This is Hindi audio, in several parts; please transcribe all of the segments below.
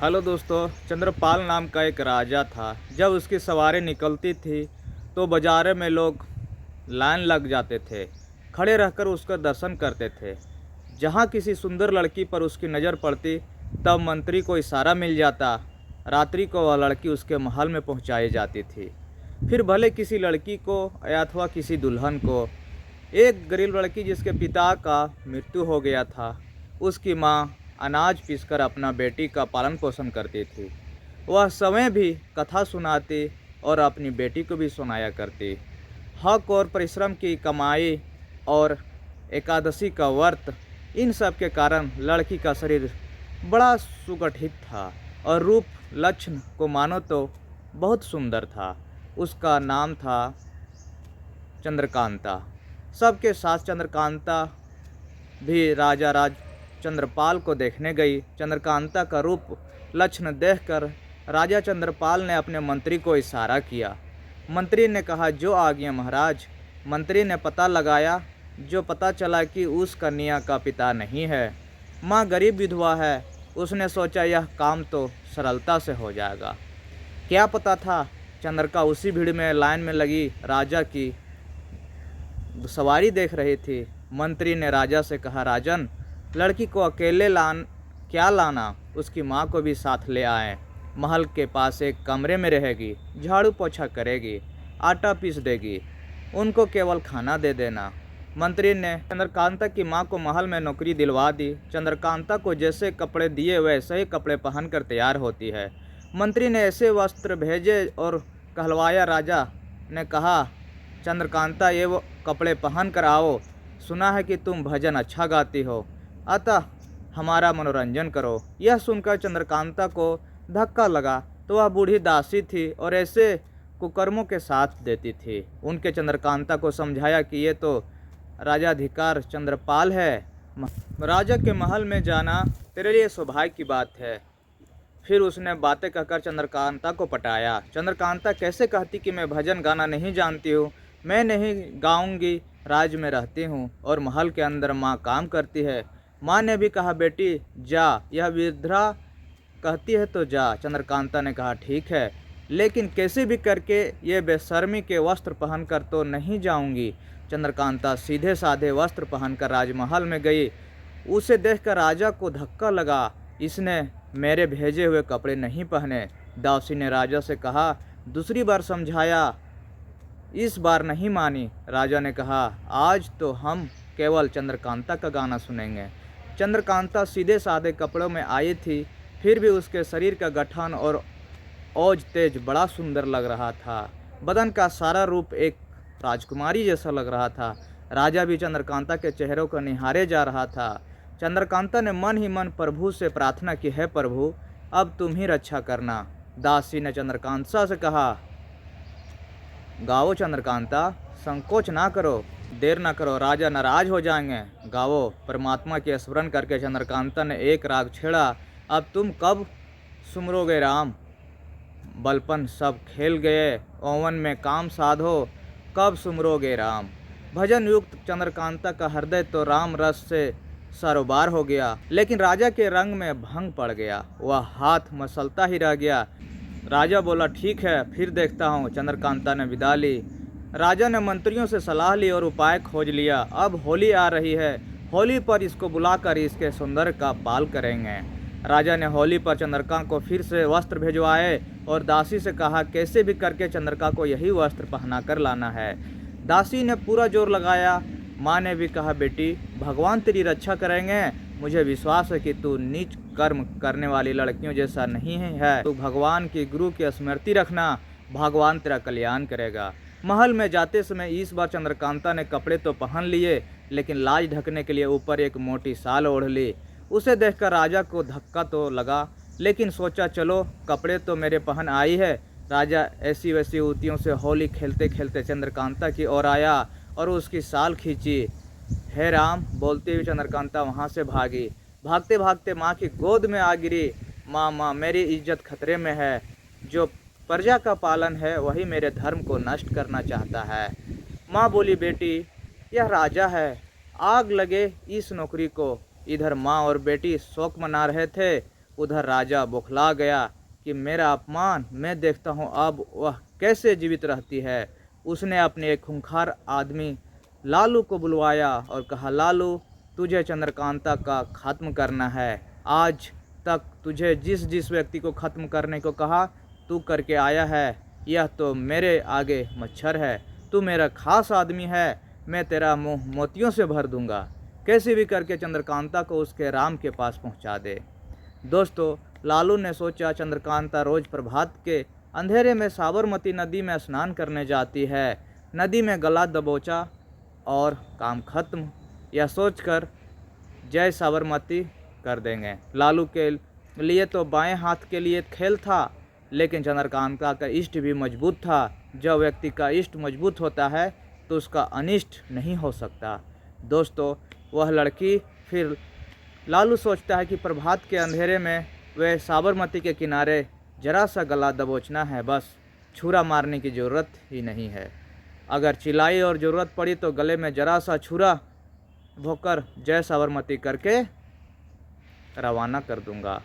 हेलो दोस्तों। चंद्रपाल नाम का एक राजा था। जब उसकी सवारी निकलती थी तो बाजार में लोग लाइन लग जाते थे, खड़े रहकर उसका दर्शन करते थे। जहाँ किसी सुंदर लड़की पर उसकी नज़र पड़ती तब मंत्री को इशारा मिल जाता। रात्रि को वह लड़की उसके महल में पहुँचाई जाती थी। फिर भले किसी लड़की को या अथवा किसी दुल्हन को। एक गरीब लड़की जिसके पिता का मृत्यु हो गया था, उसकी माँ अनाज पीसकर अपना बेटी का पालन पोषण करती थी। वह समय भी कथा सुनाती और अपनी बेटी को भी सुनाया करती। हक और परिश्रम की कमाई और एकादशी का व्रत, इन सब के कारण लड़की का शरीर बड़ा सुगठित था और रूप लक्षण को मानो तो बहुत सुंदर था। उसका नाम था चंद्रकांता। सबके साथ चंद्रकांता भी राजा चंद्रपाल को देखने गई। चंद्रकांता का रूप लक्षण देखकर राजा चंद्रपाल ने अपने मंत्री को इशारा किया। मंत्री ने कहा, जो आज्ञा महाराज। मंत्री ने पता लगाया, जो पता चला कि उस कन्या का पिता नहीं है, माँ गरीब विधवा है। उसने सोचा यह काम तो सरलता से हो जाएगा। क्या पता था, चंद्रिका उसी भीड़ में लाइन में लगी राजा की सवारी देख रही थी। मंत्री ने राजा से कहा, राजन, लड़की को अकेले क्या लाना, उसकी माँ को भी साथ ले आए। महल के पास एक कमरे में रहेगी, झाड़ू पोछा करेगी, आटा पीस देगी, उनको केवल खाना दे देना। मंत्री ने चंद्रकांता की माँ को महल में नौकरी दिलवा दी। चंद्रकांता को जैसे कपड़े दिए वैसे ही कपड़े पहनकर तैयार होती है। मंत्री ने ऐसे वस्त्र भेजे और कहलवाया। राजा ने कहा, चंद्रकांता, ये वो कपड़े पहन कर आओ। सुना है कि तुम भजन अच्छा गाती हो, अतः हमारा मनोरंजन करो। यह सुनकर चंद्रकांता को धक्का लगा तो वह बूढ़ी दासी थी और ऐसे कुकर्मों के साथ देती थी। उनके चंद्रकांता को समझाया कि ये तो राजाधिकार चंद्रपाल है, राजा के महल में जाना तेरे लिए सौभाग्य की बात है। फिर उसने बातें कहकर चंद्रकांता को पटाया। चंद्रकांता कैसे कहती कि मैं भजन गाना नहीं जानती हूँ, मैं नहीं गाऊंगी, राज्य में रहती हूँ और महल के अंदर माँ काम करती है। माँ ने भी कहा, बेटी जा, यह वृद्धा कहती है तो जा। चंद्रकांता ने कहा, ठीक है, लेकिन कैसे भी करके ये बेशर्मी के वस्त्र पहनकर तो नहीं जाऊंगी। चंद्रकांता सीधे साधे वस्त्र पहनकर राजमहल में गई। उसे देखकर राजा को धक्का लगा, इसने मेरे भेजे हुए कपड़े नहीं पहने। दासी ने राजा से कहा, दूसरी बार समझाया, इस बार नहीं मानी। राजा ने कहा, आज तो हम केवल चंद्रकांता का गाना सुनेंगे। चंद्रकांता सीधे साधे कपड़ों में आई थी, फिर भी उसके शरीर का गठन और औज तेज बड़ा सुंदर लग रहा था। बदन का सारा रूप एक राजकुमारी जैसा लग रहा था। राजा भी चंद्रकांता के चेहरों को निहारे जा रहा था। चंद्रकांता ने मन ही मन प्रभु से प्रार्थना की, है प्रभु, अब तुम ही रक्षा करना। दासी ने चंद्रकांता से कहा, गाओ चंद्रकांता, संकोच ना करो, देर ना करो, राजा नाराज हो जाएंगे। गाओ। परमात्मा के स्मरण करके चंद्रकांता ने एक राग छेड़ा, अब तुम कब सुमरोगे राम, बलपन सब खेल गए, ओवन में काम साधो, कब सुमरोगे राम। भजन युक्त चंद्रकांता का हृदय तो राम रस से सरोबार हो गया, लेकिन राजा के रंग में भंग पड़ गया। वह हाथ मसलता ही रह गया। राजा बोला, ठीक है, फिर देखता हूँ। चंद्रकांता ने विदा ली। राजा ने मंत्रियों से सलाह ली और उपाय खोज लिया। अब होली आ रही है, होली पर इसको बुलाकर इसके सौंदर्य का पाल करेंगे। राजा ने होली पर चंद्रिका को फिर से वस्त्र भिजवाए और दासी से कहा, कैसे भी करके चंद्रिका को यही वस्त्र पहना कर लाना है। दासी ने पूरा जोर लगाया। माँ ने भी कहा, बेटी, भगवान तेरी रक्षा करेंगे, मुझे विश्वास है कि तू नीच कर्म करने वाली लड़कियों जैसा नहीं है। तू भगवान की गुरु की स्मृति रखना, भगवान तेरा कल्याण करेगा। महल में जाते समय इस बार चंद्रकांता ने कपड़े तो पहन लिए, लेकिन लाज ढकने के लिए ऊपर एक मोटी साल ओढ़ ली। उसे देखकर राजा को धक्का तो लगा, लेकिन सोचा, चलो कपड़े तो मेरे पहन आई है। राजा ऐसी वैसी युवतियों से होली खेलते खेलते चंद्रकांता की ओर आया और उसकी साल खींची। हे राम बोलती हुई चंद्रकांता वहाँ से भागी। भागते भागते माँ की गोद में आ गिरी। माँ, माँ, मेरी इज्जत खतरे में है। जो प्रजा का पालन है वही मेरे धर्म को नष्ट करना चाहता है। माँ बोली, बेटी, यह राजा है, आग लगे इस नौकरी को। इधर माँ और बेटी शोक मना रहे थे। उधर राजा बौखला गया कि मेरा अपमान, मैं देखता हूँ अब वह कैसे जीवित रहती है। उसने अपने एक खूंखार आदमी लालू को बुलवाया और कहा, लालू, तुझे चंद्रकांता का खत्म करना है। आज तक तुझे जिस जिस व्यक्ति को खत्म करने को कहा तू करके आया है। यह तो मेरे आगे मच्छर है। तू मेरा खास आदमी है, मैं तेरा मुंह मोतियों से भर दूंगा। कैसे भी करके चंद्रकांता को उसके राम के पास पहुंचा दे। दोस्तों, लालू ने सोचा चंद्रकांता रोज प्रभात के अंधेरे में साबरमती नदी में स्नान करने जाती है। नदी में गला दबोचा और काम खत्म। यह सोचकर जय साबरमती कर देंगे। लालू के लिए तो बाएं हाथ के लिए खेल था, लेकिन चंद्रकांता का इष्ट भी मजबूत था। जब व्यक्ति का इष्ट मजबूत होता है तो उसका अनिष्ट नहीं हो सकता। दोस्तों, वह लड़की फिर लालू सोचता है कि प्रभात के अंधेरे में वह साबरमती के किनारे जरा सा गला दबोचना है, बस छुरा मारने की ज़रूरत ही नहीं है। अगर चिल्लाई और ज़रूरत पड़ी तो गले में जरा सा छुरा भोकर जय साबरमती करके रवाना कर दूंगा।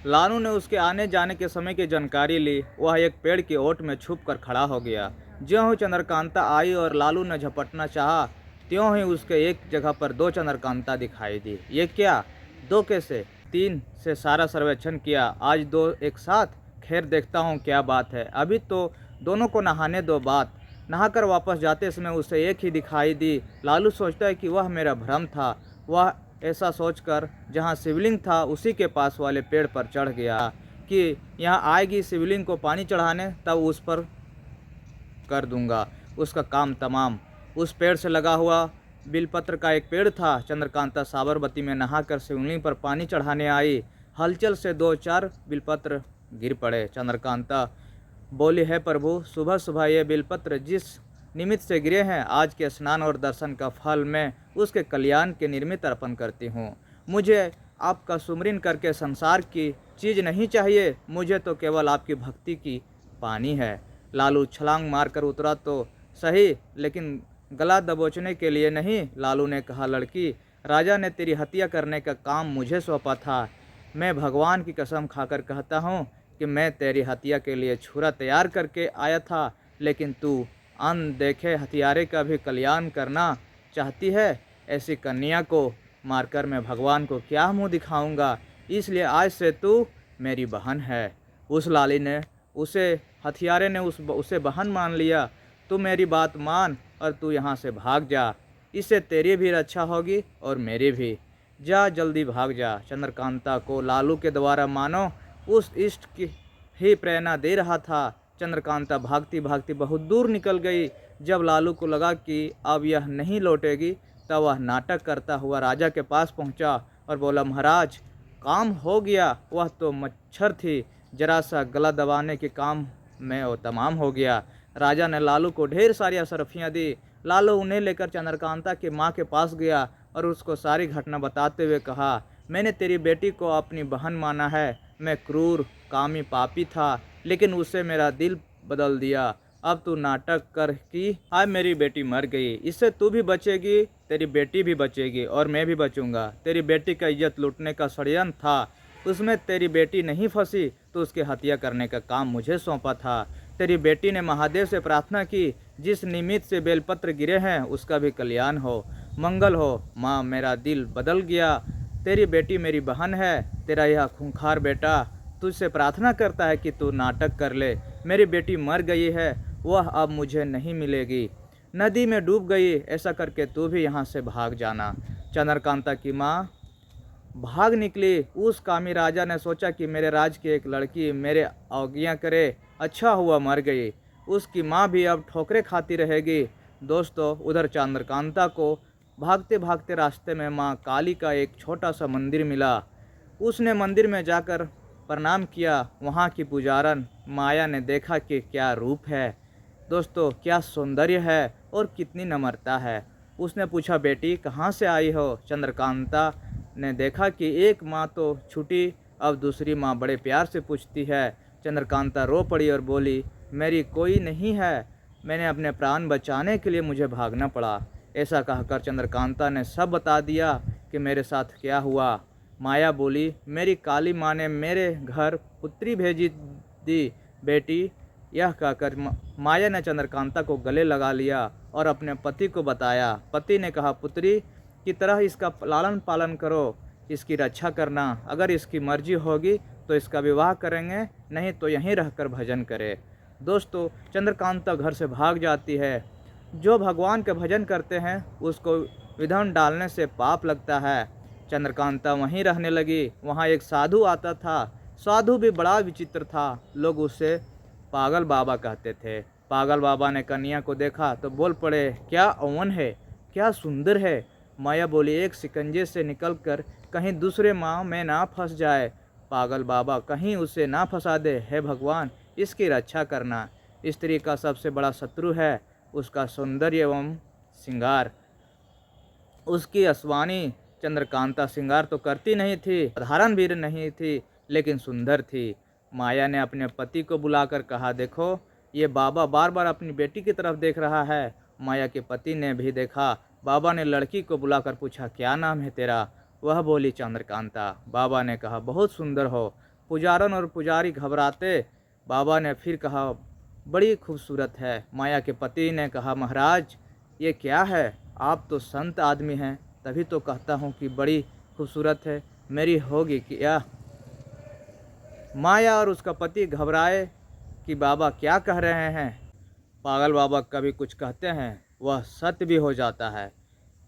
लालू ने उसके आने जाने के समय की जानकारी ली। वह एक पेड़ की ओट में छुप कर खड़ा हो गया। ज्यों ही चंद्रकांता आई और लालू ने झपटना चाहा, त्यों ही उसके एक जगह पर दो चंद्रकांता दिखाई दी। ये क्या, दो कैसे? 3 से सारा सर्वेक्षण किया, आज 2 एक साथ। खैर, देखता हूँ क्या बात है। अभी तो दोनों को नहाने दो। बात नहाकर वापस जाते समय उसे एक ही दिखाई दी। लालू सोचता है कि वह मेरा भ्रम था। वह ऐसा सोचकर जहाँ शिवलिंग था उसी के पास वाले पेड़ पर चढ़ गया कि यहाँ आएगी शिवलिंग को पानी चढ़ाने, तब उस पर कर दूंगा उसका काम तमाम। उस पेड़ से लगा हुआ बिलपत्र का एक पेड़ था। चंद्रकांता साबरमती में नहाकर शिवलिंग पर पानी चढ़ाने आई। हलचल से 2-4 बिलपत्र गिर पड़े। चंद्रकांता बोली, है प्रभु, सुबह सुबह ये बिलपत्र जिस निमित्त से गिरे हैं, आज के स्नान और दर्शन का फल मैं उसके कल्याण के निर्मित अर्पण करती हूँ। मुझे आपका सुमरन करके संसार की चीज़ नहीं चाहिए, मुझे तो केवल आपकी भक्ति की पानी है। लालू छलांग मारकर उतरा तो सही, लेकिन गला दबोचने के लिए नहीं। लालू ने कहा, लड़की, राजा ने तेरी हत्या करने का काम मुझे सौंपा था। मैं भगवान की कसम खाकर कहता हूँ कि मैं तेरी हत्या के लिए छुरा तैयार करके आया था, लेकिन तू अनदेखे हथियारे का भी कल्याण करना चाहती है। ऐसी कन्या को मारकर मैं भगवान को क्या मुंह दिखाऊंगा, इसलिए आज से तू मेरी बहन है। उस लाली ने हथियारे ने उसे बहन मान लिया। तू मेरी बात मान और तू यहाँ से भाग जा, इससे तेरी भी रक्षा होगी और मेरी भी। जा, जल्दी भाग जा। चंद्रकांता को लालू के द्वारा मानो उस इष्ट की ही प्रेरणा दे रहा था। चंद्रकांता भागती भागती बहुत दूर निकल गई। जब लालू को लगा कि अब यह नहीं लौटेगी, तब वह नाटक करता हुआ राजा के पास पहुंचा और बोला, महाराज, काम हो गया। वह तो मच्छर थी, जरा सा गला दबाने के काम में वो तमाम हो गया। राजा ने लालू को ढेर सारी अशरफियाँ दी। लालू उन्हें लेकर चंद्रकांता की माँ के पास गया और उसको सारी घटना बताते हुए कहा, मैंने तेरी बेटी को अपनी बहन माना है। मैं क्रूर, कामी, पापी था, लेकिन उससे मेरा दिल बदल दिया। अब तू नाटक कर कि आज मेरी बेटी मर गई, इससे तू भी बचेगी, तेरी बेटी भी बचेगी और मैं भी बचूंगा। तेरी बेटी का इज्जत लूटने का षड्यंत्र था, उसमें तेरी बेटी नहीं फंसी तो उसकी हत्या करने का काम मुझे सौंपा था। तेरी बेटी ने महादेव से प्रार्थना की, जिस निमित्त से बेलपत्र गिरे हैं उसका भी कल्याण हो, मंगल हो। माँ, मेरा दिल बदल गया। तेरी बेटी मेरी बहन है। तेरा यह खूंखार बेटा तुझसे प्रार्थना करता है कि तू नाटक कर ले। मेरी बेटी मर गई है, वह अब मुझे नहीं मिलेगी, नदी में डूब गई। ऐसा करके तू भी यहाँ से भाग जाना। चंद्रकांता की माँ भाग निकली। उस कामी राजा ने सोचा कि मेरे राज की एक लड़की मेरे अवज्ञा करे, अच्छा हुआ मर गई। उसकी माँ भी अब ठोकरें खाती रहेगी। दोस्तों, उधर चंद्रकांता को भागते भागते रास्ते में माँ काली का एक छोटा सा मंदिर मिला। उसने मंदिर में जाकर प्रणाम किया। वहाँ की पुजारन माया ने देखा कि क्या रूप है, दोस्तों, क्या सौंदर्य है और कितनी नम्रता है। उसने पूछा, बेटी कहाँ से आई हो? चंद्रकांता ने देखा कि एक माँ तो छूटी, अब दूसरी माँ बड़े प्यार से पूछती है। चंद्रकांता रो पड़ी और बोली, मेरी कोई नहीं है, मैंने अपने प्राण बचाने के लिए मुझे भागना पड़ा। ऐसा कहकर चंद्रकांता ने सब बता दिया कि मेरे साथ क्या हुआ। माया बोली, मेरी काली माँ ने मेरे घर पुत्री भेजी दी बेटी। यह कहकर माया ने चंद्रकांता को गले लगा लिया और अपने पति को बताया। पति ने कहा, पुत्री की तरह इसका लालन पालन करो, इसकी रक्षा करना। अगर इसकी मर्जी होगी तो इसका विवाह करेंगे, नहीं तो यहीं रहकर भजन करे। दोस्तों, चंद्रकांता घर से भाग जाती है। जो भगवान के भजन करते हैं उसको विधन डालने से पाप लगता है। चंद्रकांता वहीं रहने लगी। वहाँ एक साधु आता था। साधु भी बड़ा विचित्र था। लोग उसे पागल बाबा कहते थे। पागल बाबा ने कन्या को देखा तो बोल पड़े, क्या अवन है, क्या सुंदर है। माया बोली, एक शिकंजे से निकलकर कहीं दूसरे माँ में ना फंस जाए। पागल बाबा, कहीं उसे ना फंसा दे। हे भगवान, इसकी रक्षा करना। स्त्री का सबसे बड़ा शत्रु है उसका सौंदर्य एवं श्रृंगार। उसकी अश्वानी चंद्रकांता श्रृंगार तो करती नहीं थी, साधारण भी नहीं थी, लेकिन सुंदर थी। माया ने अपने पति को बुलाकर कहा, देखो ये बाबा बार बार अपनी बेटी की तरफ देख रहा है। माया के पति ने भी देखा। बाबा ने लड़की को बुलाकर पूछा, क्या नाम है तेरा? वह बोली, चंद्रकांता। बाबा ने कहा, बहुत सुंदर हो। पुजारन और पुजारी घबराते। बाबा ने फिर कहा, बड़ी खूबसूरत है। माया के पति ने कहा, महाराज ये क्या है? आप तो संत आदमी हैं, तभी तो कहता हूँ कि बड़ी खूबसूरत है। मेरी होगी क्या? माया और उसका पति घबराए कि बाबा क्या कह रहे हैं। पागल बाबा कभी कुछ कहते हैं वह सत्य भी हो जाता है।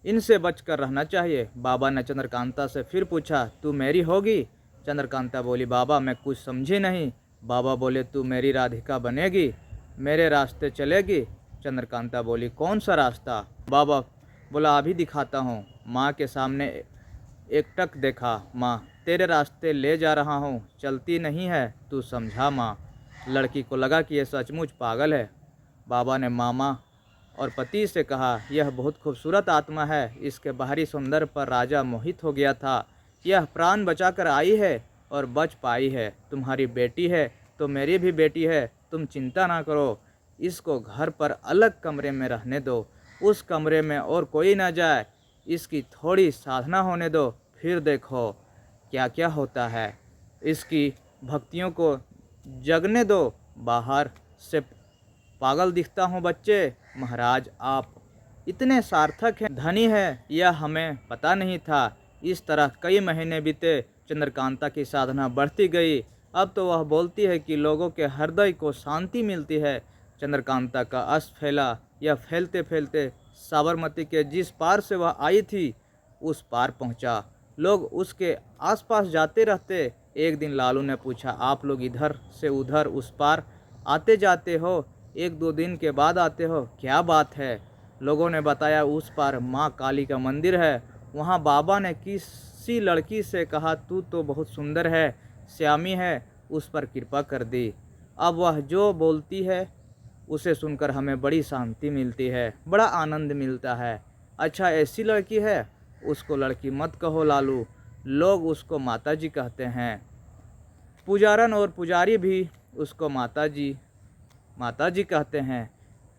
इनसे बचकर रहना चाहिए। बाबा ने चंद्रकांता से फिर पूछा, तू मेरी होगी? चंद्रकांता बोली, बाबा मैं कुछ समझी नहीं। बाबा बोले, तू मेरी राधिका बनेगी, मेरे रास्ते चलेगी? चंद्रकांता बोली, कौन सा रास्ता? बाबा बोला, अभी दिखाता हूँ। माँ के सामने एकटक देखा। माँ, तेरे रास्ते ले जा रहा हूँ, चलती नहीं है, तू समझा माँ। लड़की को लगा कि यह सचमुच पागल है। बाबा ने मामा और पति से कहा, यह बहुत खूबसूरत आत्मा है। इसके बाहरी सौंदर्य पर राजा मोहित हो गया था। यह प्राण बचाकर आई है और बच पाई है। तुम्हारी बेटी है तो मेरी भी बेटी है। तुम चिंता ना करो। इसको घर पर अलग कमरे में रहने दो। उस कमरे में और कोई ना जाए। इसकी थोड़ी साधना होने दो, फिर देखो क्या क्या होता है। इसकी भक्तियों को जगने दो। बाहर से पागल दिखता हूँ बच्चे। महाराज आप इतने सार्थक हैं, धनी हैं, यह हमें पता नहीं था। इस तरह कई महीने बीते। चंद्रकांता की साधना बढ़ती गई। अब तो वह बोलती है कि लोगों के हृदय को शांति मिलती है। चंद्रकांता का अश्व फैला। यह फैलते फैलते साबरमती के जिस पार से वह आई थी उस पार पहुंचा। लोग उसके आसपास जाते रहते। एक दिन लालू ने पूछा, आप लोग इधर से उधर उस पार आते जाते हो, एक दो दिन के बाद आते हो, क्या बात है? लोगों ने बताया, उस पार माँ काली का मंदिर है। वहाँ बाबा ने किसी लड़की से कहा, तू तो बहुत सुंदर है, श्यामी है, उस पर कृपा कर दी। अब वह जो बोलती है उसे सुनकर हमें बड़ी शांति मिलती है, बड़ा आनंद मिलता है। अच्छा, ऐसी लड़की है? उसको लड़की मत कहो लालू, लोग उसको माताजी कहते हैं। पुजारन और पुजारी भी उसको माताजी कहते हैं।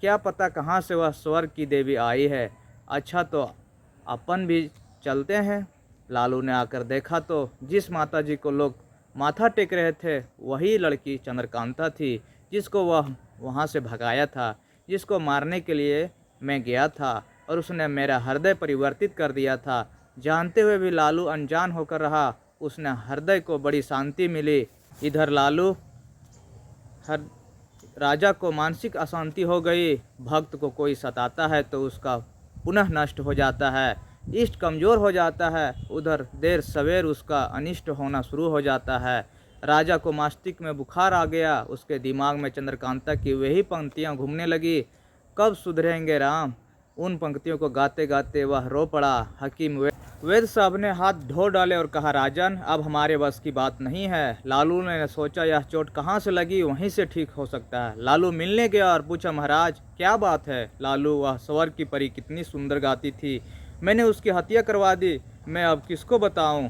क्या पता कहाँ से वह स्वर्ग की देवी आई है। अच्छा, तो अपन भी चलते हैं। लालू ने आकर देखा तो जिस माताजी को लोग माथा टेक रहे थे वही लड़की चंद्रकांता थी, जिसको वह वहाँ से भगाया था, जिसको मारने के लिए मैं गया था और उसने मेरा हृदय परिवर्तित कर दिया था। जानते हुए भी लालू अनजान होकर रहा। उसने हृदय को बड़ी शांति मिली। इधर राजा को मानसिक अशांति हो गई। भक्त को कोई सताता है तो उसका पुनः नष्ट हो जाता है, इष्ट कमज़ोर हो जाता है। उधर देर सवेर उसका अनिष्ट होना शुरू हो जाता है। राजा को मस्तिष्क में बुखार आ गया। उसके दिमाग में चंद्रकांता की वही पंक्तियाँ घूमने लगी, कब सुधरेंगे राम। उन पंक्तियों को गाते गाते वह रो पड़ा। हकीम वैद्य साहब ने हाथ धो डाले और कहा, राजन अब हमारे बस की बात नहीं है। लालू ने सोचा, यह चोट कहाँ से लगी, वहीं से ठीक हो सकता है। लालू मिलने गया और पूछा, महाराज क्या बात है? लालू, वह स्वर्ग की परी कितनी सुंदर गाती थी, मैंने उसकी हत्या करवा दी। मैं अब किसको बताऊं?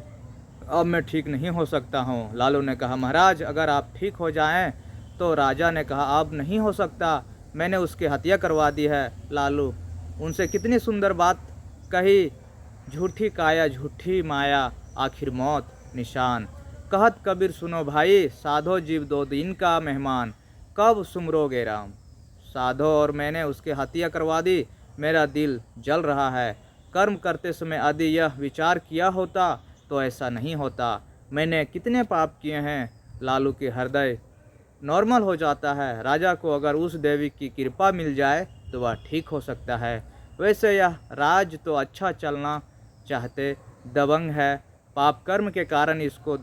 अब मैं ठीक नहीं हो सकता हूं। लालू ने कहा, महाराज अगर आप ठीक हो जाएं तो। राजा ने कहा, अब नहीं हो सकता, मैंने उसकी हत्या करवा दी है। लालू, उनसे कितनी सुंदर बात कही, झूठी काया झूठी माया आखिर मौत। निशान। कहत कबीर सुनो भाई, साधो जीव 2 दिन का मेहमान, कब सुमरोगे राम। साधो और मैंने उसकी हत्या करवा दी, मेरा दिल जल रहा है। कर्म करते समय यदि यह विचार किया होता तो ऐसा नहीं होता। मैंने कितने पाप किए हैं। लालू के हृदय नॉर्मल हो जाता है। राजा को अगर उस देवी की कृपा मिल जाए तो वह ठीक हो सकता है। वैसे यह राज तो अच्छा चलना चाहते दबंग है। पाप कर्म के कारण इसको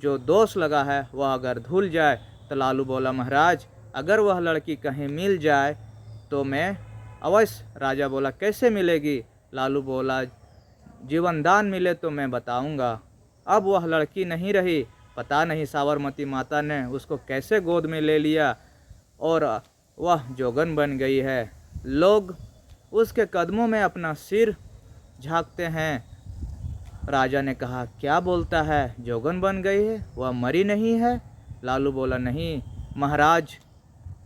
जो दोष लगा है वह अगर धुल जाए तो लालू बोला, महाराज अगर वह लड़की कहीं मिल जाए तो मैं अवश्य। राजा बोला, कैसे मिलेगी। लालू बोला, जीवन दान मिले तो मैं बताऊंगा। अब वह लड़की नहीं रही। पता नहीं साबरमती माता ने उसको कैसे गोद में ले लिया और वह जोगन बन गई है। लोग उसके कदमों में अपना सिर झांकते हैं। राजा ने कहा, क्या बोलता है, जोगन बन गई है, वह मरी नहीं है। लालू बोला, नहीं महाराज,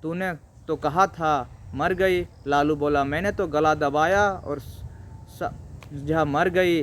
तूने तो कहा था मर गई। लालू बोला, मैंने तो गला दबाया और जहाँ मर गई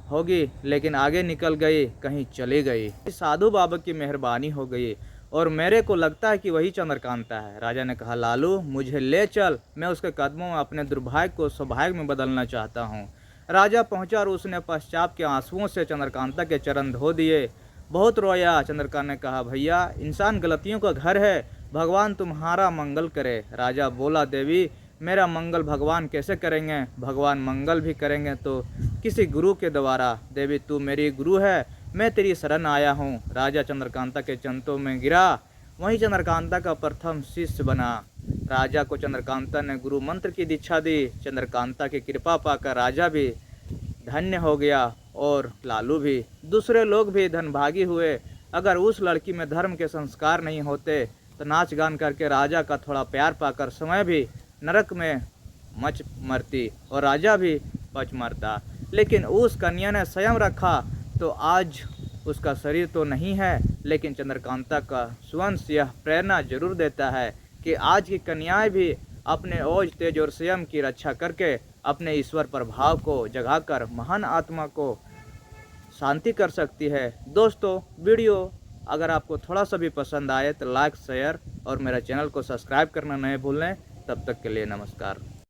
होगी लेकिन आगे निकल गई, कहीं चली गई। साधु बाबा की मेहरबानी हो गई और मेरे को लगता है कि वही चंद्रकांता है। राजा ने कहा, लालू मुझे ले चल, मैं उसके कदमों में अपने दुर्भाग्य को सौभाग्य में बदलना चाहता हूँ। राजा पहुँचा और उसने पश्चात के आंसुओं से चंद्रकांता के चरण धो दिए। बहुत रोया। चंद्रकांता ने कहा, भैया इंसान गलतियों का घर है, भगवान तुम्हारा मंगल करे। राजा बोला, देवी मेरा मंगल भगवान कैसे करेंगे, भगवान मंगल भी करेंगे तो किसी गुरु के द्वारा। देवी तू मेरी गुरु है, मैं तेरी शरण आया हूँ। राजा चंद्रकांता के चंतों में गिरा, वहीं चंद्रकांता का प्रथम शिष्य बना। राजा को चंद्रकांता ने गुरु मंत्र की दीक्षा दी। चंद्रकांता की कृपा पाकर राजा भी धन्य हो गया और लालू भी। दूसरे लोग भी धनभागी हुए। अगर उस लड़की में धर्म के संस्कार नहीं होते तो नाच गान करके राजा का थोड़ा प्यार पाकर समय भी नरक में मच मरती और राजा भी पच मरता। लेकिन उस कन्या ने स्वयं रखा तो आज उसका शरीर तो नहीं है, लेकिन चंद्रकांता का सुवंश यह प्रेरणा जरूर देता है कि आज की कन्याएं भी अपने ओज तेज और स्वयं की रक्षा करके अपने ईश्वर प्रभाव को जगाकर महान आत्मा को शांति कर सकती है। दोस्तों, वीडियो अगर आपको थोड़ा सा भी पसंद आए तो लाइक शेयर और मेरा चैनल को सब्सक्राइब करना नहीं भूलें। तब तक के लिए नमस्कार।